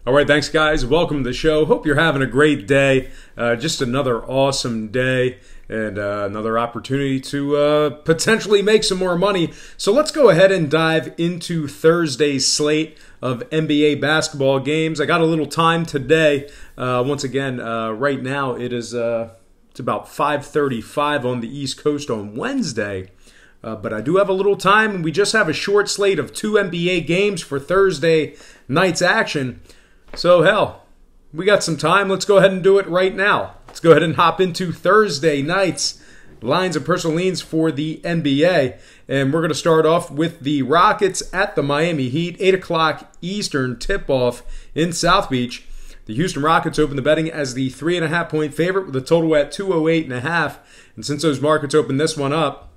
All right, thanks, guys. Welcome to the show. Hope you're having a great day. Just another awesome day and another opportunity to potentially make some more money. So let's go ahead and dive into Thursday's slate of NBA basketball games. I got a little time today. Once again, right now it's about 5:35 on the East Coast on Wednesday. But I do have a little time, and we just have a short slate of 2 NBA games for Thursday night's action. So, hell, we got some time. Let's go ahead and do it right now. Let's go ahead and hop into Thursday night's lines and personal leans for the NBA. And we're going to start off with the Rockets at the Miami Heat, 8 o'clock Eastern tip-off in South Beach. The Houston Rockets open the betting as the 3.5-point favorite with a total at 208.5. And since those markets opened this one up,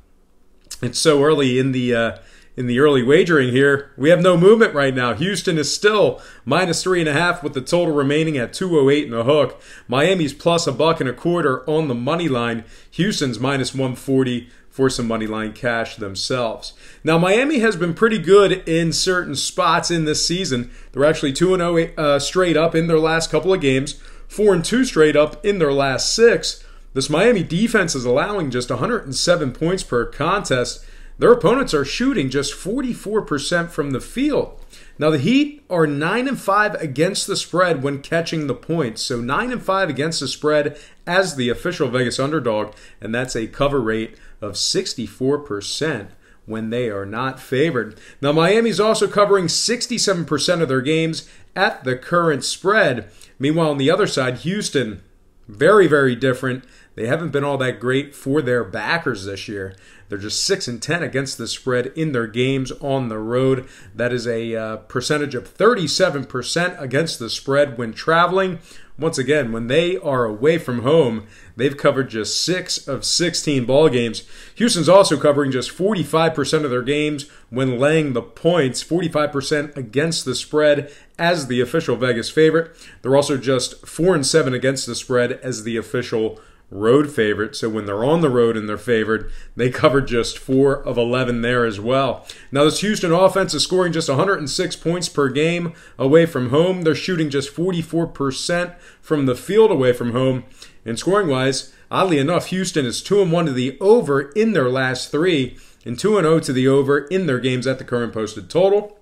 it's so early in the early wagering here, we have no movement right now. Houston is still minus 3.5 with the total remaining at 208 and a hook. Miami's plus $1.25 on the money line. Houston's minus 140 for some money line cash themselves. Now, Miami has been pretty good in certain spots in this season. They're actually 2-0 straight up in their last couple of games, 4-2 straight up in their last 6. This Miami defense is allowing just 107 points per contest. Their opponents are shooting just 44% from the field. Now, the Heat are 9-5 against the spread when catching the points. So 9-5 against the spread as the official Vegas underdog, and that's a cover rate of 64% when they are not favored. Now, Miami's also covering 67% of their games at the current spread. Meanwhile, on the other side, Houston, very, very different. They haven't been all that great for their backers this year. They're just 6-10 against the spread in their games on the road. That is a percentage of 37% against the spread when traveling. Once again, when they are away from home, they've covered just 6 of 16 ball games. Houston's also covering just 45% of their games when laying the points, 45% against the spread as the official Vegas favorite. They're also just 4-7 against the spread as the official road favorite. So when they're on the road and they're favored, they cover just 4 of 11 there as well. Now, this Houston offense is scoring just 106 points per game away from home. They're shooting just 44% from the field away from home. And scoring-wise, oddly enough, Houston is 2-1 to the over in their last 3 and 2-0 to the over in their games at the current posted total.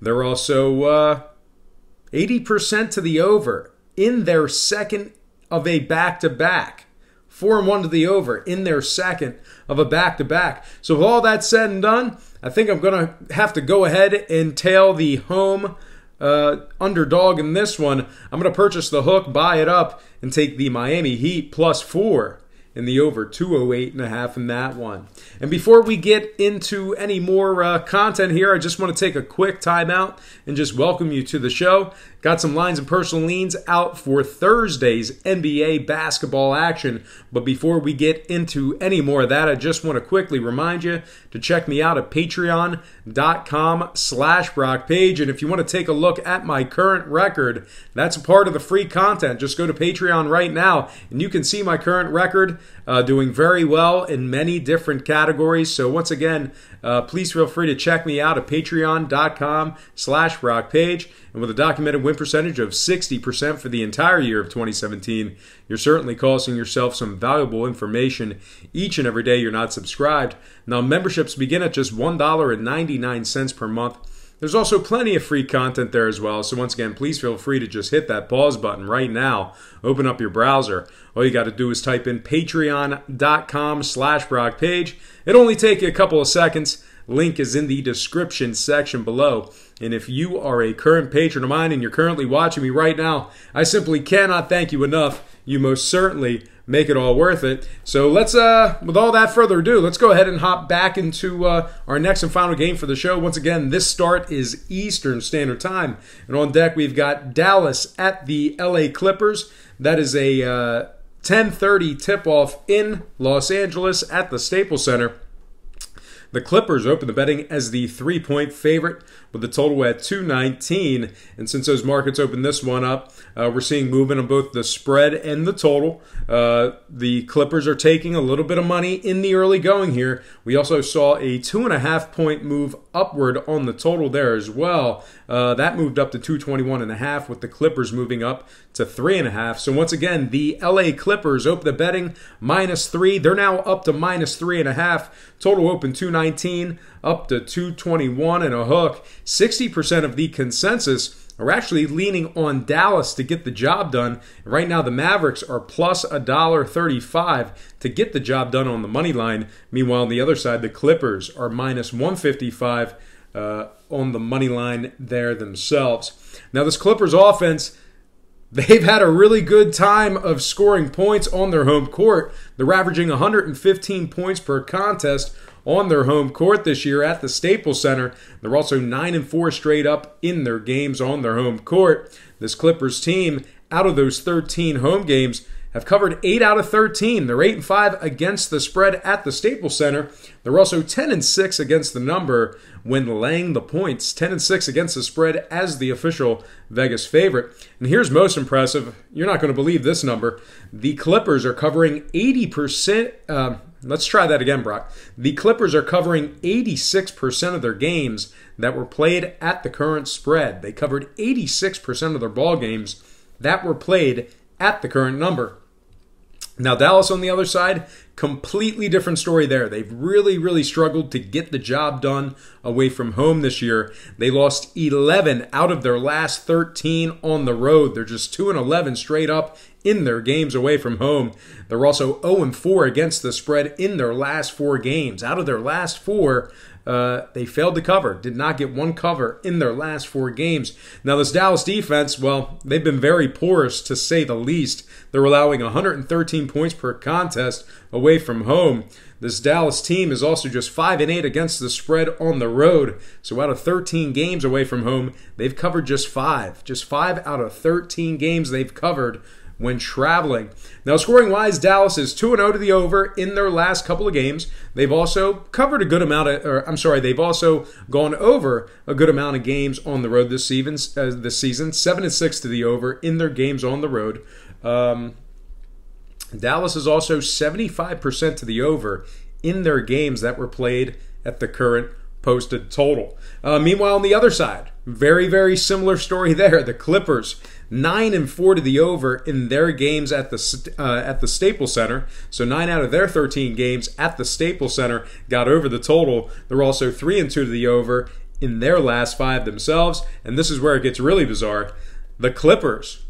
They're also 80% to the over in their second of a back-to-back. 4-1 to the over in their second of a back-to-back. So with all that said and done, I think I'm going to have to go ahead and tail the home underdog in this one. I'm going to purchase the hook, buy it up, and take the Miami Heat plus 4 in the over 208.5 in that one. And before we get into any more content here, I just want to take a quick timeout and just welcome you to the show. Got some lines and personal leans out for Thursday's NBA basketball action. But before we get into any more of that, I just want to quickly remind you to check me out at patreon.com/BrockPage. And if you want to take a look at my current record, that's a part of the free content. Just go to Patreon right now and you can see my current record, doing very well in many different categories. So once again, please feel free to check me out at patreon.com/BrockPage. And with a documented win percentage of 60% for the entire year of 2017, you're certainly costing yourself some valuable information each and every day you're not subscribed. Now, memberships begin at just $1.99 per month. There's also plenty of free content there as well. So once again, please feel free to just hit that pause button right now. Open up your browser. All you got to do is type in patreon.com/BrockPage. It'll only take you a couple of seconds. Link is in the description section below. And if you are a current patron of mine and you're currently watching me right now, I simply cannot thank you enough. You most certainly make it all worth it. So let's, with all that further ado, let's go ahead and hop back into our next and final game for the show. Once again, this start is Eastern Standard Time. And on deck, we've got Dallas at the LA Clippers. That is a 10:30 tip-off in Los Angeles at the Staples Center. The Clippers open the betting as the 3-point favorite with the total at 219. And since those markets opened this one up, we're seeing movement on both the spread and the total. The Clippers are taking a little bit of money in the early going here. We also saw a 2.5-point move upward on the total there as well. That moved up to 221.5, with the Clippers moving up to 3.5. So once again, the LA Clippers open the betting -3. They're now up to -3.5. Total open 219, up to 221 and a hook. 60% of the consensus are actually leaning on Dallas to get the job done. Right now, the Mavericks are plus $1.35 to get the job done on the money line. Meanwhile, on the other side, the Clippers are -155 on the money line there themselves. Now, this Clippers offense, they've had a really good time of scoring points on their home court. They're averaging 115 points per contest on their home court this year at the Staples Center. They're also 9-4 straight up in their games on their home court. This Clippers team, out of those 13 home games, have covered 8 out of 13. They're 8-5 against the spread at the Staples Center. They're also 10-6 against the number when laying the points. 10-6 against the spread as the official Vegas favorite. And here's most impressive. You're not going to believe this number. The Clippers are covering 80%. Let's try that again, Brock. The Clippers are covering 86% of their games that were played at the current spread. They covered 86% of their ball games that were played at the current number. Now, Dallas on the other side, completely different story there. They've really struggled to get the job done away from home this year. They lost 11 out of their last 13 on the road. They're just 2-11 straight up in their games away from home. They're also 0-4 against the spread in their last 4 games. Out of their last 4, they failed to cover, did not get one cover in their last 4 games. Now, this Dallas defense, well, they've been very porous to say the least. They're allowing 113 points per contest away from home. This Dallas team is also just 5-8 against the spread on the road. So out of 13 games away from home, they've covered just 5. Just 5 out of 13 games they've covered when traveling. Now, scoring-wise, Dallas is 2-0 to the over in their last couple of games. They've also covered a good amount of, they've also gone over a good amount of games on the road this season. 7-6 to the over in their games on the road. Dallas is also 75% to the over in their games that were played at the current posted total. Meanwhile, on the other side, very similar story there. The Clippers, 9-4 to the over in their games at the Staples Center. So 9 out of their 13 games at the Staples Center got over the total. They're also 3-2 to the over in their last 5 themselves. And this is where it gets really bizarre. The Clippers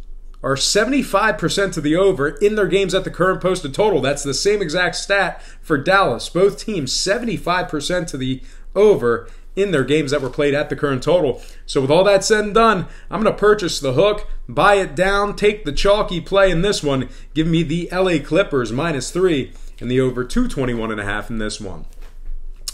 are 75% to the over in their games at the current posted total. That's the same exact stat for Dallas. Both teams 75% to the over in their games that were played at the current total. So with all that said and done, I'm going to purchase the hook, buy it down, take the chalky play in this one, give me the LA Clippers -3 and the over 221.5 in this one.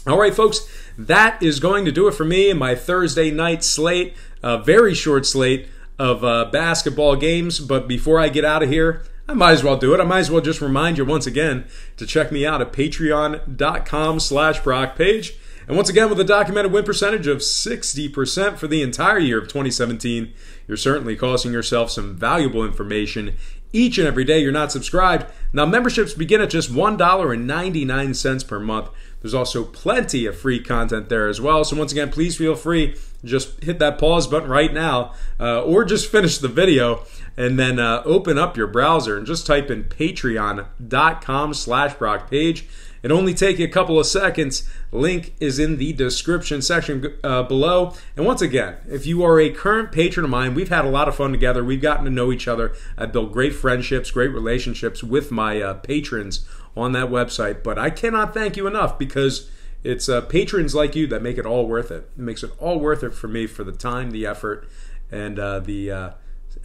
All right, folks, that is going to do it for me in my Thursday night slate, a very short slate of basketball games. But before I get out of here, I might as well do it. I might as well just remind you once again to check me out at patreon.com/BrockPage. And once again, with a documented win percentage of 60% for the entire year of 2017, you're certainly costing yourself some valuable information each and every day you're not subscribed. Now, memberships begin at just $1.99 per month. There's also plenty of free content there as well. So once again, please feel free. Just hit that pause button right now, or just finish the video and then open up your browser and just type in patreon.com/BrockPage. It only take you a couple of seconds. Link is in the description section below. And once again, if you are a current patron of mine, we've had a lot of fun together. We've gotten to know each other. I've built great friendships, great relationships with my patrons on that website. But I cannot thank you enough, because it's patrons like you that make it all worth it. It makes it all worth it for me, for the time, the effort, and the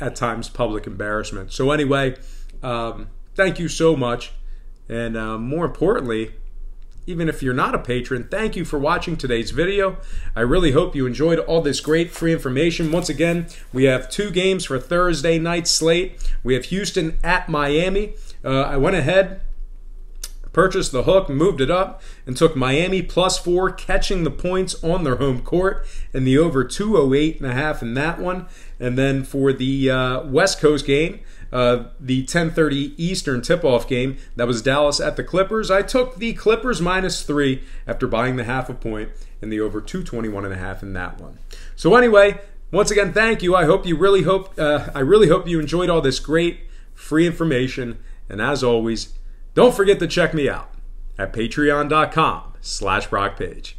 at times public embarrassment. So anyway, thank you so much. And more importantly, even if you're not a patron, thank you for watching today's video. I really hope you enjoyed all this great free information. Once again, we have 2 games for Thursday night slate. We have Houston at Miami. I went ahead, purchased the hook, moved it up, and took Miami +4, catching the points on their home court, and the over 208.5 in that one. And then for the West Coast game, the 10:30 Eastern tip-off game, that was Dallas at the Clippers, I took the Clippers -3 after buying the half a point, and the over 221.5 in that one. So anyway, once again, thank you. I really hope you enjoyed all this great free information. And as always, don't forget to check me out at patreon.com/BrockPage.